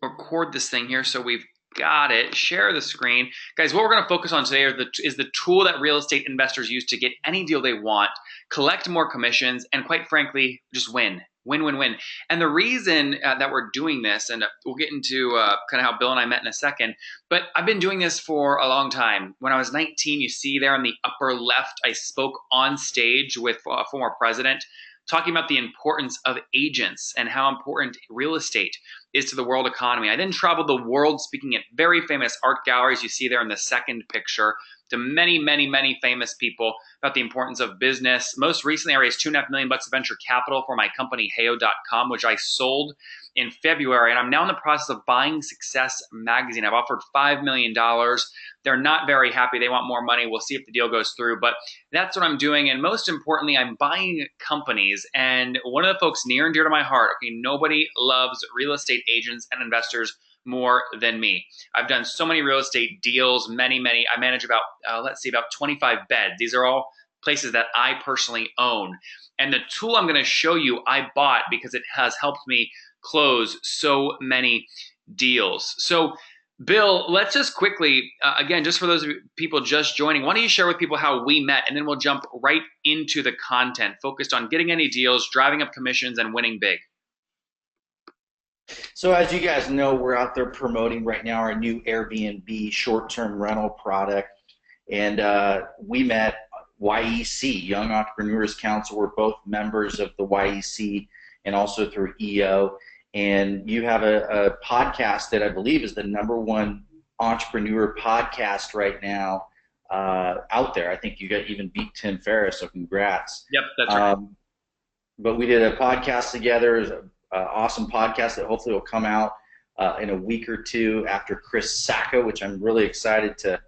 record this thing here so we've got it. Share the screen. Guys, what we're going to focus on today is the tool that real estate investors use to get any deal they want, collect more commissions, and quite frankly, just win. Win, win, win. And the reason that we're doing this, and we'll get into kind of how Bill and I met in a second, but I've been doing this for a long time. When I was 19, you see there on the upper left, I spoke on stage with a former president talking about the importance of agents and how important real estate is to the world economy. I then traveled the world speaking at very famous art galleries, you see there in the second picture, to many, many, many famous people about the importance of business. Most recently, I raised $2.5 million of venture capital for my company, Heyo.com, which I sold in February. And I'm now in the process of buying Success Magazine. I've offered $5 million. They're not very happy. They want more money. We'll see if the deal goes through. But that's what I'm doing. And most importantly, I'm buying companies. And one of the folks near and dear to my heart, okay, nobody loves real estate agents and investors more than me. I've done so many real estate deals, many. I manage about, about 25 beds. These are all places that I personally own. And the tool I'm going to show you, I bought because it has helped me close so many deals. So Bill, let's just quickly, again, just for those people just joining, why don't you share with people how we met, and then we'll jump right into the content focused on getting any deals, driving up commissions, and winning big. So as you guys know, we're out there promoting right now our new Airbnb short-term rental product, and we met YEC, Young Entrepreneurs Council. We're both members of the YEC and also through EO, and you have a podcast that I believe is the #1 entrepreneur podcast right now out there. I think you got even beat Tim Ferriss, so congrats. Yep, that's right. But we did a podcast together. Awesome podcast that hopefully will come out in a week or two after Chris Sacca, which I'm really excited to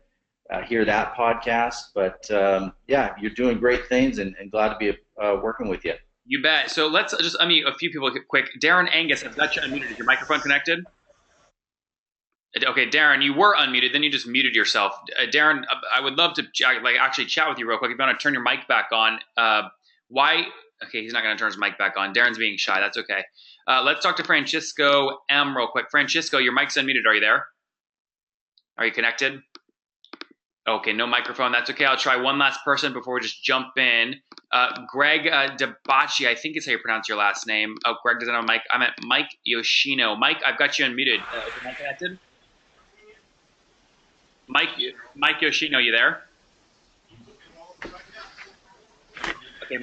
hear that podcast. But yeah, you're doing great things, and glad to be working with you. You bet. So let's just unmute a few people quick. Darren Angus, I've got you unmuted. Is your microphone connected? Okay, Darren, you were unmuted, then you just muted yourself. Darren, I would love to actually chat with you real quick. If you want to turn your mic back on, why? Okay, he's not going to turn his mic back on. Darren's being shy. That's okay. Let's talk to Francisco M real quick. Francisco, your mic's unmuted. Are you there? Are you connected? Okay, no microphone. That's okay. I'll try one last person before we just jump in. Greg Debachi, I think is how you pronounce your last name. Oh, Greg doesn't have a mic. I'm at Mike Yoshino. Mike, I've got you unmuted. Is your mic connected? Mike Yoshino, you there? Okay,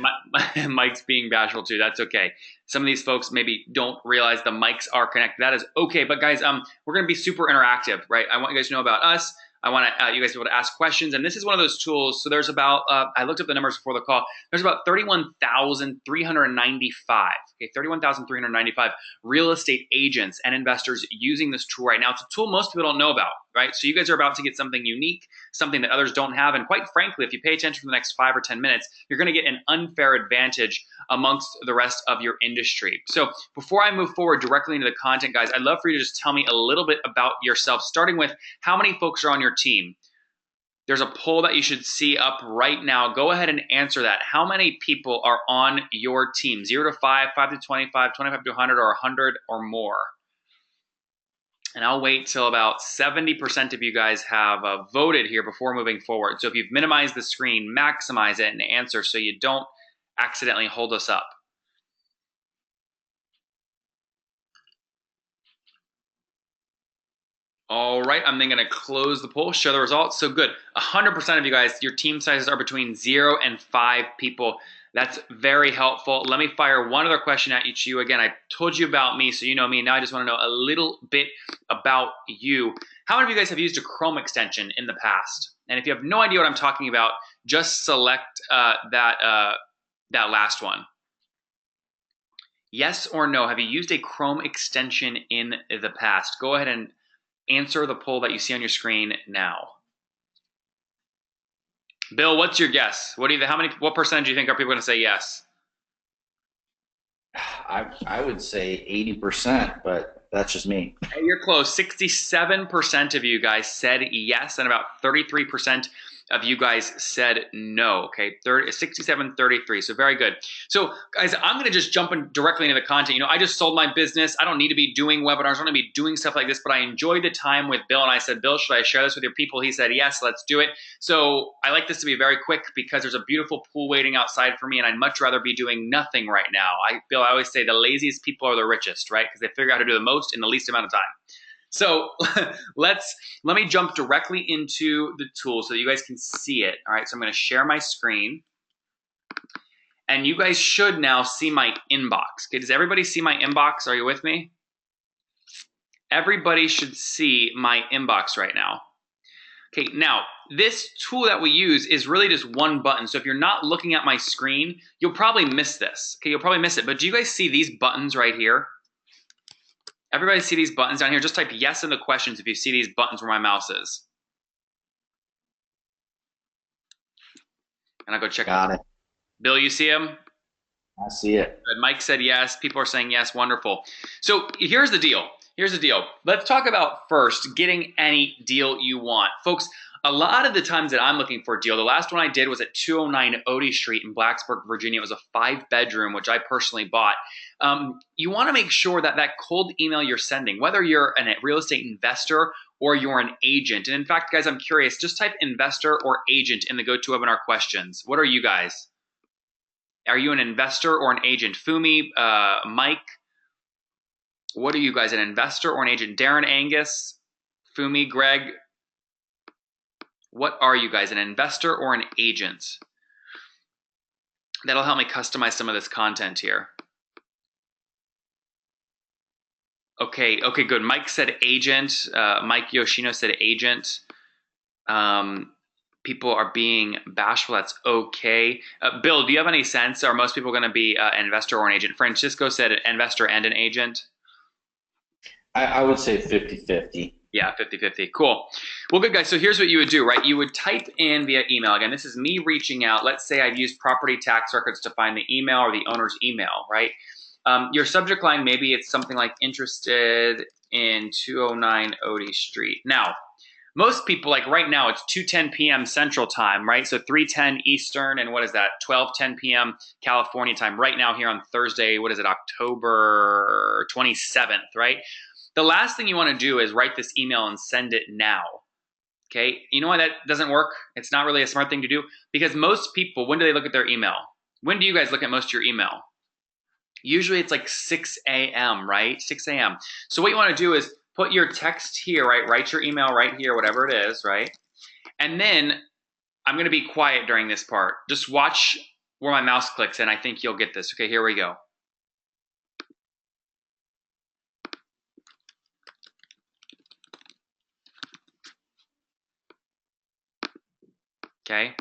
Mike's being bashful too. That's okay. Some of these folks maybe don't realize the mics are connected. That is okay. But guys, we're going to be super interactive, right? I want you guys to know about us. I want you guys to be able to ask questions. And this is one of those tools. So there's about, I looked up the numbers before the call. There's about 31,395, okay, 31,395 real estate agents and investors using this tool right now. It's a tool most people don't know about, right? So you guys are about to get something unique, something that others don't have. And quite frankly, if you pay attention for the next 5 or 10 minutes, you're going to get an unfair advantage amongst the rest of your industry. So before I move forward directly into the content, guys, I'd love for you to just tell me a little bit about yourself, starting with how many folks are on your team. There's a poll that you should see up right now. Go ahead and answer that. How many people are on your team? 0 to 5, 5 to 25, 25 to 100, or 100 or more? And I'll wait till about 70% of you guys have voted here before moving forward. So if you've minimized the screen, maximize it and answer so you don't accidentally hold us up. All right, I'm then going to close the poll, show the results. So good. 100% of you guys, your team sizes are between 0 and 5 people. That's very helpful. Let me fire one other question at each of you. Again, I told you about me, so you know me. Now I just want to know a little bit about you. How many of you guys have used a Chrome extension in the past? And if you have no idea what I'm talking about, just select that last one. Yes or no, have you used a Chrome extension in the past? Go ahead and answer the poll that you see on your screen now. Bill, what's your guess? What percentage do you think are people going to say yes? I would say 80%, but that's just me. Hey, you're close. 67% of you guys said yes, and about 33% of you guys said no. Okay, 67-33. So very good. So guys, I'm going to just jump in directly into the content. I just sold my business. I don't need to be doing webinars. I don't need to be doing stuff like this, but I enjoyed the time with Bill. And I said, Bill, should I share this with your people? He said, yes, let's do it. So I like this to be very quick because there's a beautiful pool waiting outside for me, and I'd much rather be doing nothing right now. Bill, I always say the laziest people are the richest, right? Because they figure out how to do the most in the least amount of time. So let me jump directly into the tool so that you guys can see it. All right, so I'm going to share my screen. And you guys should now see my inbox. Okay, does everybody see my inbox? Are you with me? Everybody should see my inbox right now. Okay, now this tool that we use is really just one button. So if you're not looking at my screen, you'll probably miss this. Okay, you'll probably miss it. But do you guys see these buttons right here? Everybody see these buttons down here? Just type yes in the questions if you see these buttons where my mouse is. And I'll go check Got it. Bill, you see them? I see it. Good. Mike said yes. People are saying yes. Wonderful. So here's the deal. Here's the deal. Let's talk about first getting any deal you want. Folks, a lot of the times that I'm looking for a deal, the last one I did was at 209 Odie Street in Blacksburg, Virginia. It was a 5-bedroom, which I personally bought. You want to make sure that that cold email you're sending, whether you're a real estate investor or you're an agent. And in fact, guys, I'm curious, just type investor or agent in the GoToWebinar questions. What are you guys? Are you an investor or an agent? Fumi, Mike, what are you guys, an investor or an agent? Darren, Angus, Fumi, Greg, what are you guys, an investor or an agent? That'll help me customize some of this content here. Okay, good. Mike said agent. Mike Yoshino said agent. People are being bashful. That's okay. Bill, do you have any sense? Are most people going to be an investor or an agent? Francisco said an investor and an agent. I would say 50-50. Yeah, 50-50. Cool. Well, good, guys. So here's what you would do, right? You would type in via email. Again, this is me reaching out. Let's say I've used property tax records to find the email or the owner's email, right? Your subject line, maybe it's something like interested in 209 Odie Street. Now, most people, like right now, it's 2:10 p.m. Central Time, right? So 3:10 Eastern, and what is that? 12:10 p.m. California time. Right now here on Thursday, what is it? October 27th, right? The last thing you want to do is write this email and send it now. Okay, you know why that doesn't work? It's not really a smart thing to do because most people, when do they look at their email? When do you guys look at most of your email? Usually it's like 6 a.m., right? 6 a.m. So what you want to do is put your text here, right? Write your email right here, whatever it is, right? And then I'm going to be quiet during this part. Just watch where my mouse clicks and I think you'll get this. Okay, here we go. Okay,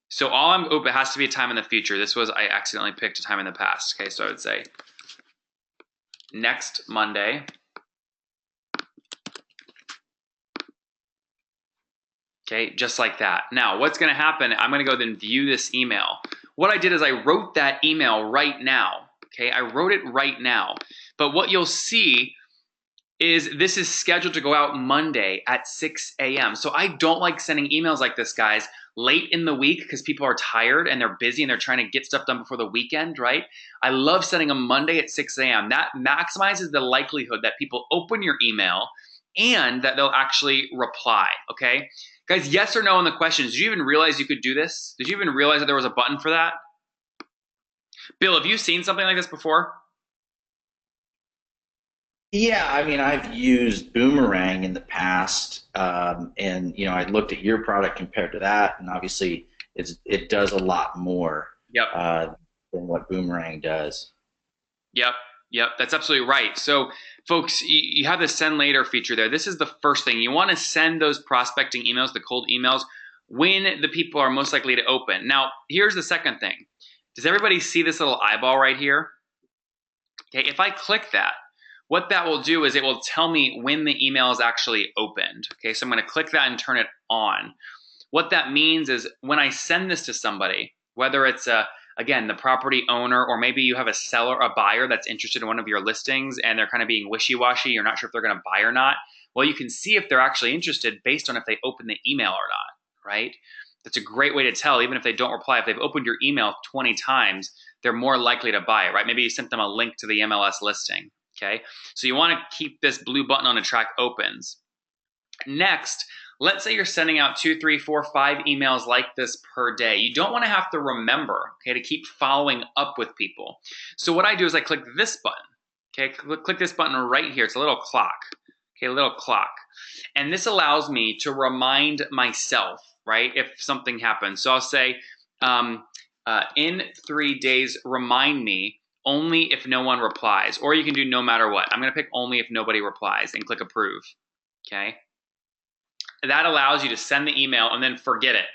so it has to be a time in the future. I accidentally picked a time in the past. Okay, so I would say next Monday. Okay, just like that. Now, what's going to happen, I'm going to go then view this email. What I did is I wrote that email right now. Okay, I wrote it right now. But what you'll see is this is scheduled to go out Monday at 6 a.m. So I don't like sending emails like this, guys, late in the week because people are tired and they're busy and they're trying to get stuff done before the weekend, right? I love sending them Monday at 6 a.m. That maximizes the likelihood that people open your email and that they'll actually reply, okay? Guys, yes or no in the questions. Did you even realize you could do this? Did you even realize that there was a button for that? Bill, have you seen something like this before? Yeah, I mean, I've used Boomerang in the past, and I looked at your product compared to that, and obviously it does a lot more than what Boomerang does. Yep, that's absolutely right. So, folks, you have the send later feature there. This is the first thing. You want to send those prospecting emails, the cold emails, when the people are most likely to open. Now, here's the second thing. Does everybody see this little eyeball right here? Okay, if I click that, what that will do is it will tell me when the email is actually opened. Okay, so I'm going to click that and turn it on. What that means is when I send this to somebody, whether it's again, the property owner, or maybe you have a buyer that's interested in one of your listings and they're kind of being wishy-washy, you're not sure if they're going to buy or not. Well, you can see if they're actually interested based on if they open the email or not, right? That's a great way to tell, even if they don't reply. If they've opened your email 20 times, they're more likely to buy it, right? Maybe you sent them a link to the MLS listing, okay? So you want to keep this blue button on a track opens. Next, let's say you're sending out 2, 3, 4, 5 emails like this per day. You don't want to have to remember, okay, to keep following up with people. So what I do is I click this button, okay? Click this button right here. It's a little clock, okay, a little clock. And this allows me to remind myself, right, if something happens. So I'll say, in 3 days, remind me only if no one replies. Or you can do no matter what. I'm going to pick only if nobody replies and click approve, okay? That allows you to send the email and then forget it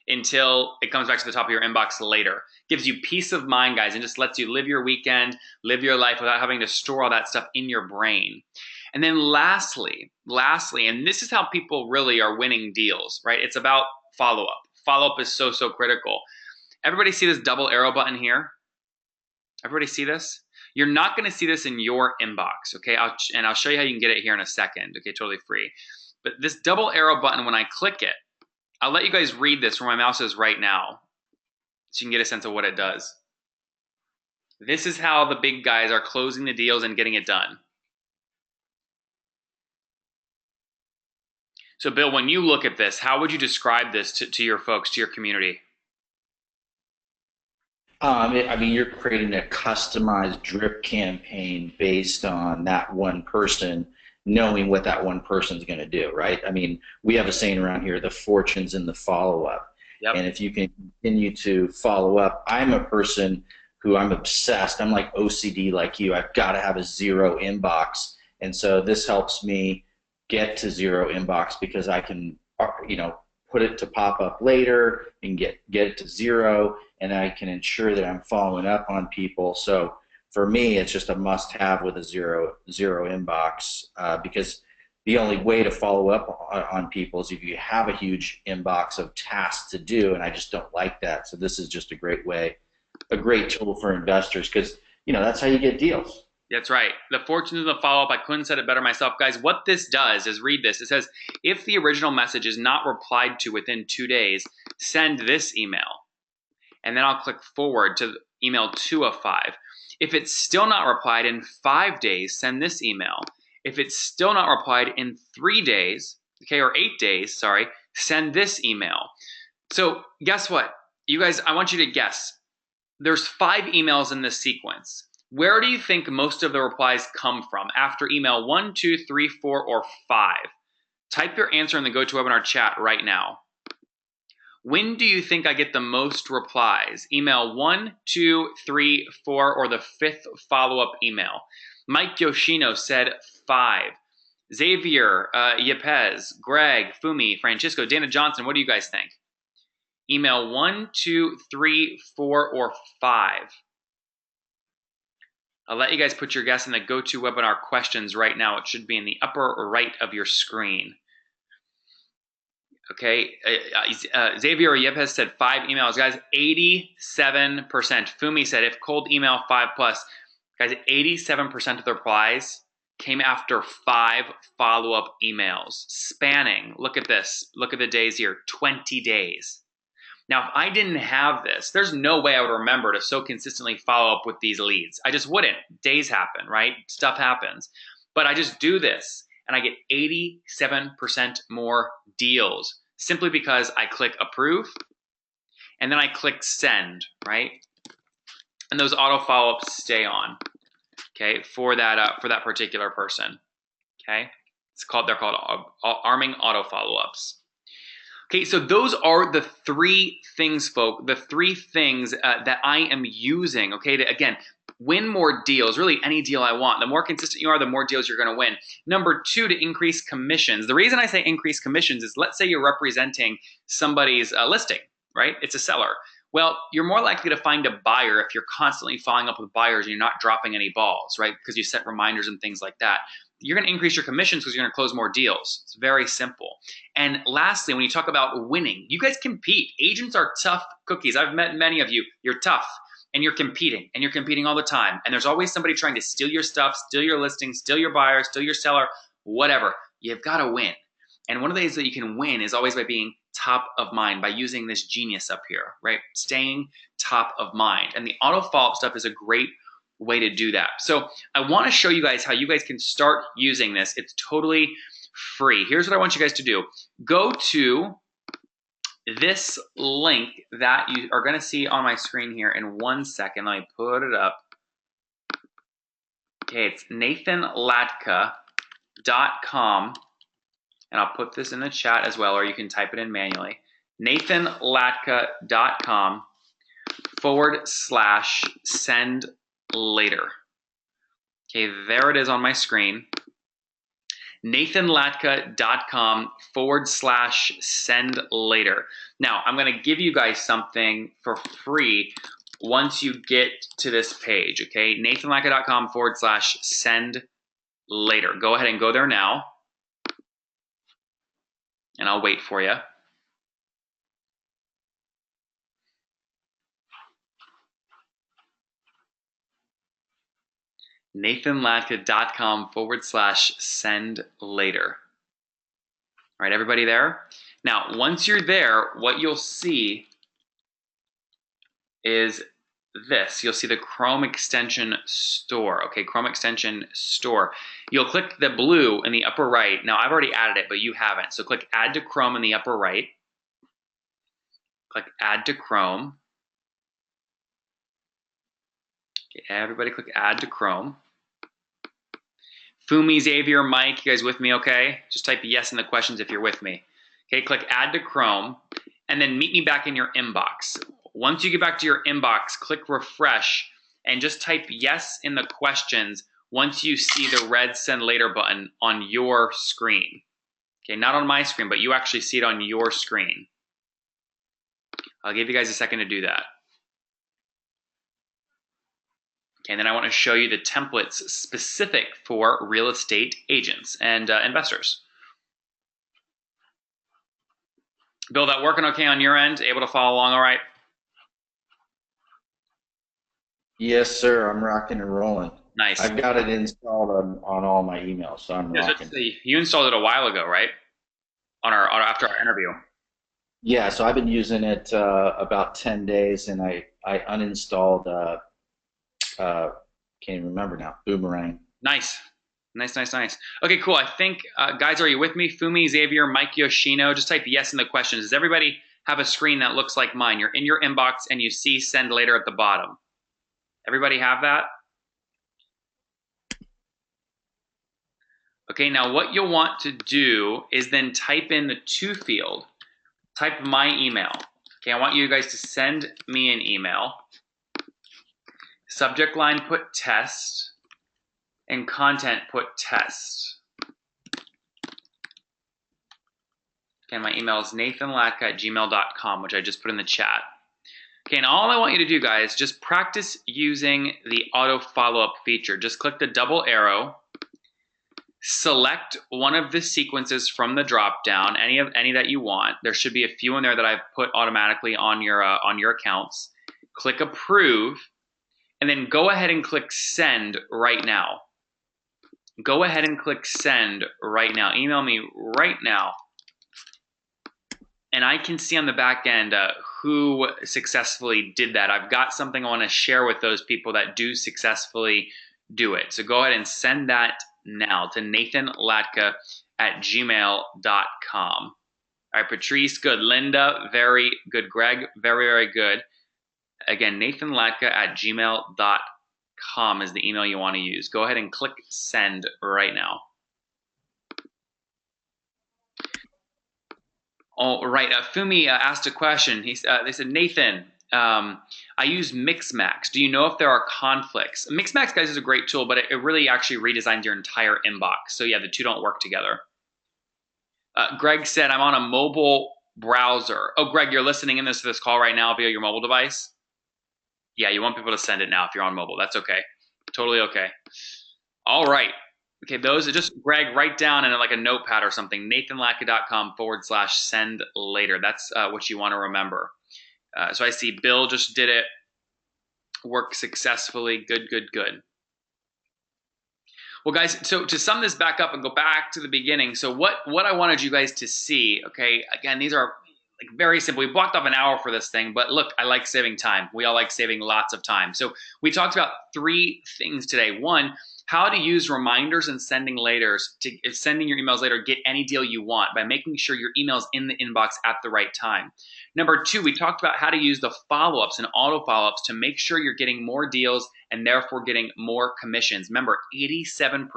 until it comes back to the top of your inbox later. Gives you peace of mind, guys, and just lets you live your weekend, live your life without having to store all that stuff in your brain. And then lastly, and this is how people really are winning deals, right? It's about follow-up. Follow-up is so, so critical. Everybody see this double arrow button here? Everybody see this? You're not going to see this in your inbox, okay? I'll show you how you can get it here in a second, okay? Totally free. But this double arrow button, when I click it, I'll let you guys read this where my mouse is right now so you can get a sense of what it does. This is how the big guys are closing the deals and getting it done. So Bill, when you look at this, how would you describe this to your folks, to your community? I mean, you're creating a customized drip campaign based on that one person, knowing what that one person's going to do, right? I mean, we have a saying around here, the fortune's in the follow-up. Yep. And if you can continue to follow up, I'm a person who I'm obsessed. I'm like OCD like you. I've got to have a zero inbox. And so this helps me get to zero inbox because I can, you know, put it to pop up later and get it to zero, and I can ensure that I'm following up on people. So for me, it's just a must-have with a zero inbox because the only way to follow up on people is if you have a huge inbox of tasks to do, and I just don't like that. So this is just a great way, a great tool for investors because, you know, that's how you get deals. That's right. The fortune of the follow-up, I couldn't have said it better myself. Guys, what this does is read this. It says, if the original message is not replied to within 2 days, send this email. And then I'll click forward to email 2 of 5. If it's still not replied in 5 days, send this email. If it's still not replied in 3 days, okay, or 8 days, sorry, send this email. So guess what? You guys, I want you to guess. There's 5 emails in this sequence. Where do you think most of the replies come from after email 1, 2, 3, 4, or 5? Type your answer in the GoToWebinar chat right now. When do you think I get the most replies? Email 1, 2, 3, 4, or the 5th follow-up email? Mike Yoshino said 5. Xavier, Yepes, Greg, Fumi, Francisco, Dana Johnson, what do you guys think? Email 1, 2, 3, 4, or 5. I'll let you guys put your guess in the GoToWebinar questions right now. It should be in the upper right of your screen. Okay, Xavier Yepes said 5 emails. Guys, 87%. Fumi said if cold email 5 plus. Guys, 87% of the replies came after 5 follow-up emails. Spanning, look at this. Look at the days here, 20 days. Now, if I didn't have this, there's no way I would remember to so consistently follow up with these leads. I just wouldn't. Days happen, right? Stuff happens. But I just do this, and I get 87% more deals simply because I click approve, and then I click send, right? And those auto follow-ups stay on, okay, for that particular person, okay? They're called arming auto follow-ups. Okay, so those are the 3 things, folks, the 3 things that I am using, okay, to, again, win more deals, really any deal I want. The more consistent you are, the more deals you're going to win. Number 2, to increase commissions. The reason I say increase commissions is let's say you're representing somebody's listing, right? It's a seller. Well, you're more likely to find a buyer if you're constantly following up with buyers and you're not dropping any balls, right? Because you set reminders and things like that. You're going to increase your commissions because you're going to close more deals. It's very simple. And lastly, when you talk about winning, you guys compete. Agents are tough cookies. I've met many of you. You're tough and you're competing all the time. And there's always somebody trying to steal your stuff, steal your listing, steal your buyer, steal your seller, whatever. You've got to win. And one of the ways that you can win is always by being top of mind, by using this genius up here, right? Staying top of mind. And the auto follow-up stuff is a great way to do that. So I want to show you guys how you guys can start using this. It's totally free. Here's what I want you guys to do. Go to this link that you are going to see on my screen here in 1 second. Let me put it up. Okay, it's nathanlatka.com, and I'll put this in the chat as well, or you can type it in manually. nathanlatka.com/send later. Okay, there it is on my screen. nathanlatka.com/send later. Now, I'm going to give you guys something for free once you get to this page, okay? nathanlatka.com/send later. Go ahead and go there now, and I'll wait for you. nathanlatka.com/send later. All right, everybody there? Now, once you're there, what you'll see is this. You'll see the Chrome extension store. Okay, Chrome extension store. You'll click the blue in the upper right. Now, I've already added it, but you haven't. So click Add to Chrome in the upper right. Click Add to Chrome. Okay, everybody click Add to Chrome. Fumi, Xavier, Mike, you guys with me okay? Just type yes in the questions if you're with me. Okay, click Add to Chrome, and then meet me back in your inbox. Once you get back to your inbox, click refresh, and just type yes in the questions once you see the red Send Later button on your screen. Okay, not on my screen, but you actually see it on your screen. I'll give you guys a second to do that. Okay, and then I want to show you the templates specific for real estate agents and investors. Bill, that working okay on your end? Able to follow along all right? Yes, sir. I'm rocking and rolling. Nice. I've got it installed on all my emails, so I'm rocking. You installed it a while ago, right? After our interview. Yeah, so I've been using it about 10 days, and I uninstalled, can't even remember now, Boomerang. Nice. Okay, cool. I think, guys, are you with me? Fumi, Xavier, Mike Yoshino, just type yes in the questions. Does everybody have a screen that looks like mine? You're in your inbox and you see Send Later at the bottom. Everybody have that? Okay, now what you'll want to do is then type in the to field. Type my email. Okay, I want you guys to send me an email. Subject line, put test, and content, put test. Okay, my email is nathanlatka@gmail.com, which I just put in the chat. Okay, and all I want you to do, guys, just practice using the auto follow-up feature. Just click the double arrow, select one of the sequences from the drop-down, any that you want. There should be a few in there that I've put automatically on your accounts. Click approve, and then go ahead and click send right now. Go ahead and click send right now. Email me right now. And I can see on the back end who successfully did that. I've got something I want to share with those people that do successfully do it. So go ahead and send that now to nathanlatka@gmail.com. All right, Patrice, good. Linda, very good. Greg, very, very good. Again, nathanlatka@gmail.com is the email you want to use. Go ahead and click send right now. All right, Fumi asked a question. They said, Nathan, I use Mixmax. Do you know if there are conflicts? Mixmax, guys, is a great tool, but it really actually redesigns your entire inbox. So yeah, the two don't work together. Greg said, I'm on a mobile browser. Oh, Greg, you're listening in to this call right now via your mobile device? Yeah, you want people to send it now if you're on mobile. That's okay. Totally okay. All right. Okay, those are just, Greg, write down in like a notepad or something, nathanlatka.com/send later. That's what you want to remember. So I see Bill just did it. Worked successfully. Good, good, good. Well, guys, so to sum this back up and go back to the beginning, so what I wanted you guys to see, okay, again, these are like very simple. We blocked off an hour for this thing, but look, I like saving time. We all like saving lots of time. So we talked about three things today. One, how to use reminders and sending laters to sending your emails later, get any deal you want by making sure your email's in the inbox at the right time. Number two, we talked about how to use the follow-ups and auto follow-ups to make sure you're getting more deals and therefore getting more commissions. Remember, 87%,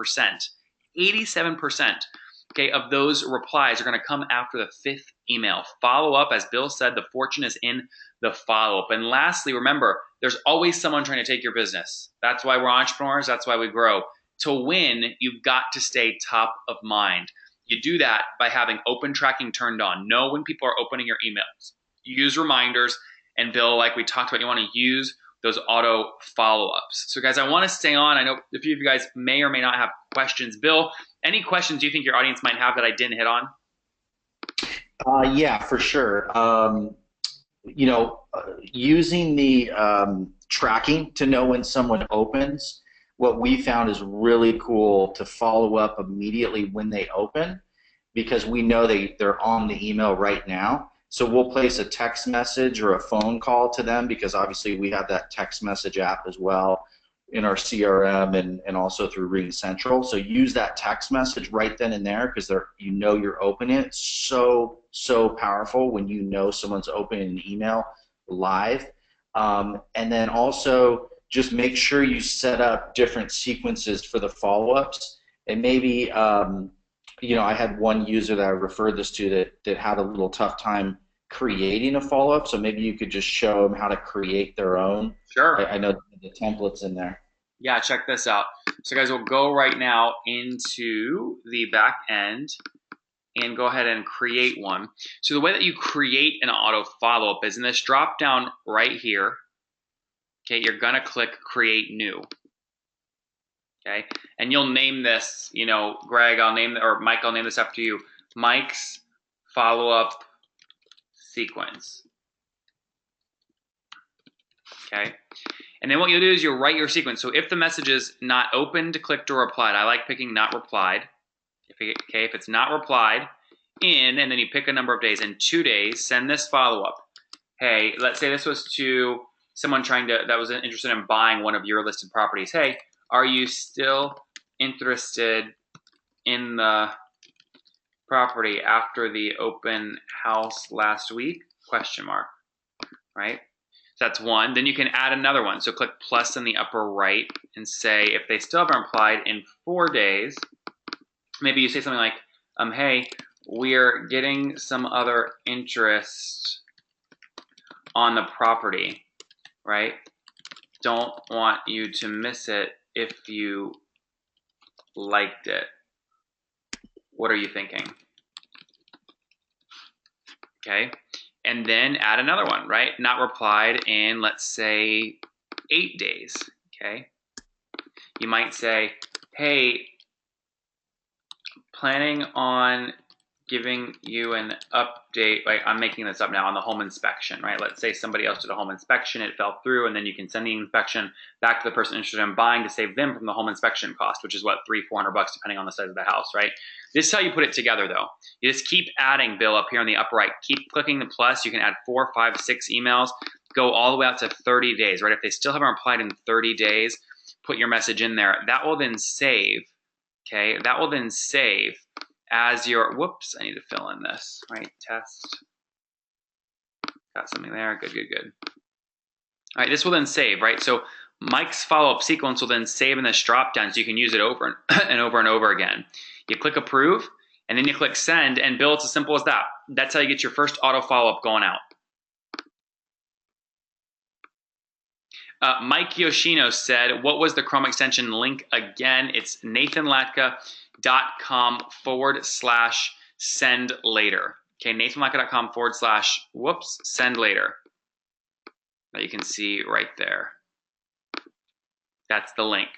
okay, of those replies are going to come after the fifth email. Follow up, as Bill said, the fortune is in the follow-up. And lastly, remember, there's always someone trying to take your business. That's why we're entrepreneurs. That's why we grow. To win, you've got to stay top of mind. You do that by having open tracking turned on. Know when people are opening your emails. Use reminders. And Bill, like we talked about, you want to use those auto follow-ups. So guys, I want to stay on. I know a few of you guys may or may not have questions. Bill, any questions you think your audience might have that I didn't hit on? Yeah, for sure. Using the tracking to know when someone opens, what we found is really cool to follow up immediately when they open, because we know they're on the email right now. So we'll place a text message or a phone call to them, because obviously we have that text message app as well in our CRM and also through RingCentral. So use that text message right then and there, because you're opening it. It's so powerful when you know someone's opening an email live. And then also just make sure you set up different sequences for the follow-ups. And maybe I had one user that I referred this to that had a little tough time creating a follow-up, so maybe you could just show them how to create their own. Sure. I know the templates in there. Yeah, check this out. So guys, we'll go right now into the back end and go ahead and create one. So the way that you create an auto follow-up is in this drop down right here. Okay, you're gonna click create new. Okay, and you'll name this, Greg, or Mike, I'll name this after you, Mike's follow-up sequence. Okay, and then what you'll do is you'll write your sequence. So if the message is not opened, clicked, or replied, I like picking not replied. If it's not replied and then you pick a number of days. In 2 days, send this follow-up. Hey, let's say this was to someone that was interested in buying one of your listed properties. Hey, are you still interested in the property after the open house last week? Question mark, right? So that's one. Then you can add another one. So click plus in the upper right and say if they still haven't replied in 4 days, maybe you say something like, hey, we're getting some other interest on the property, right? Don't want you to miss it if you liked it. What are you thinking? Okay, and then add another one, right? Not replied in, let's say, 8 days, okay? You might say, hey, planning on giving you an update, like I'm making this up now, on the home inspection, right? Let's say somebody else did a home inspection, it fell through, and then you can send the inspection back to the person interested in buying to save them from the home inspection cost, which is what, $300-400 depending on the size of the house, right? This is how you put it together though. You just keep adding, Bill, up here on the upper right. Keep clicking the plus. You can add 4, 5, 6 emails. Go all the way out to 30 days, right? If they still haven't replied in 30 days, put your message in there. That will then save, okay? That will then save as your, whoops, I need to fill in this, right? Test. Got something there. Good, good, good. All right, this will then save, right? So Mike's follow-up sequence will then save in this drop-down so you can use it over and over and over again. You click approve, and then you click send, and Bill, it's as simple as that. That's how you get your first auto follow-up going out. Mike Yoshino said, what was the Chrome extension link again? It's nathanlatka.com/send later. Okay, nathanlatka.com/send later. That you can see right there. That's the link.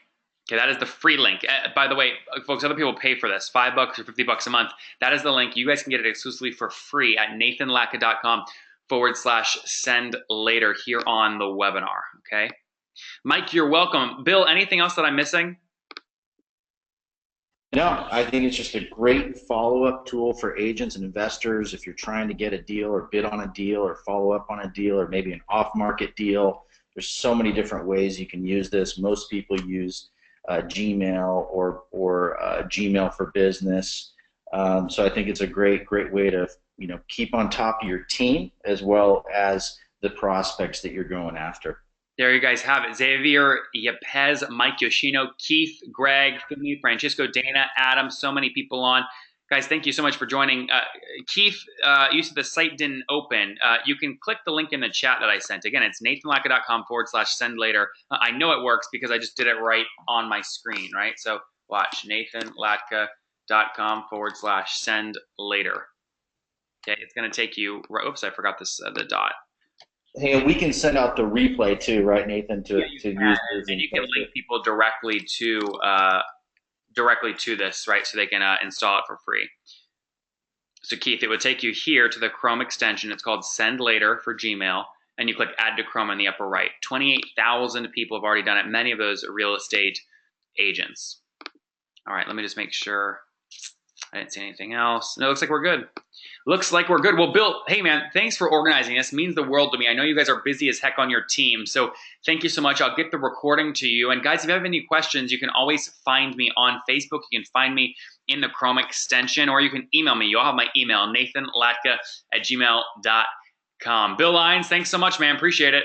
Okay, that is the free link. By the way, folks, other people pay for this, $5 or $50 a month. That is the link. You guys can get it exclusively for free at nathanlatka.com/send later here on the webinar. Okay, Mike, you're welcome. Bill, anything else that I'm missing? No, I think it's just a great follow-up tool for agents and investors if you're trying to get a deal or bid on a deal or follow up on a deal or maybe an off-market deal. There's so many different ways you can use this. Most people use Gmail or Gmail for Business. So I think it's a great way to keep on top of your team as well as the prospects that you're going after. There you guys have it. Xavier Yepes, Mike Yoshino, Keith, Greg, Fumi, Francisco, Dana, Adam, so many people on. Guys, thank you so much for joining. Keith, you said the site didn't open. You can click the link in the chat that I sent. Again, it's nathanlatka.com/send later. I know it works because I just did it right on my screen, right? So watch, nathanlatka.com/send later. Okay, it's going to take you, oops, I forgot this, the dot. Hey, we can send out the replay too, right, Nathan? To use this, and you can link people directly to this, right? So they can install it for free. So Keith, it would take you here to the Chrome extension. It's called Send Later for Gmail, and you click Add to Chrome in the upper right. 28,000 people have already done it. Many of those are real estate agents. All right, let me just make sure I didn't see anything else. No, it looks like we're good. Looks like we're good. Well, Bill, hey, man, thanks for organizing this. It means the world to me. I know you guys are busy as heck on your team, so thank you so much. I'll get the recording to you. And guys, if you have any questions, you can always find me on Facebook. You can find me in the Chrome extension, or you can email me. You'll have my email, nathanlatka@gmail.com. Bill Lyons, thanks so much, man. Appreciate it.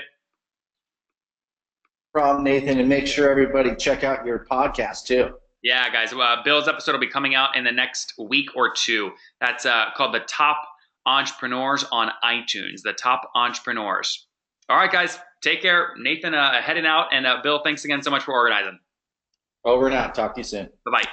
No problem, Nathan, and make sure everybody check out your podcast too. Yeah, guys. Bill's episode will be coming out in the next week or two. That's called The Top Entrepreneurs on iTunes. The Top Entrepreneurs. All right, guys. Take care. Nathan heading out. And Bill, thanks again so much for organizing. Over and out. Talk to you soon. Bye-bye.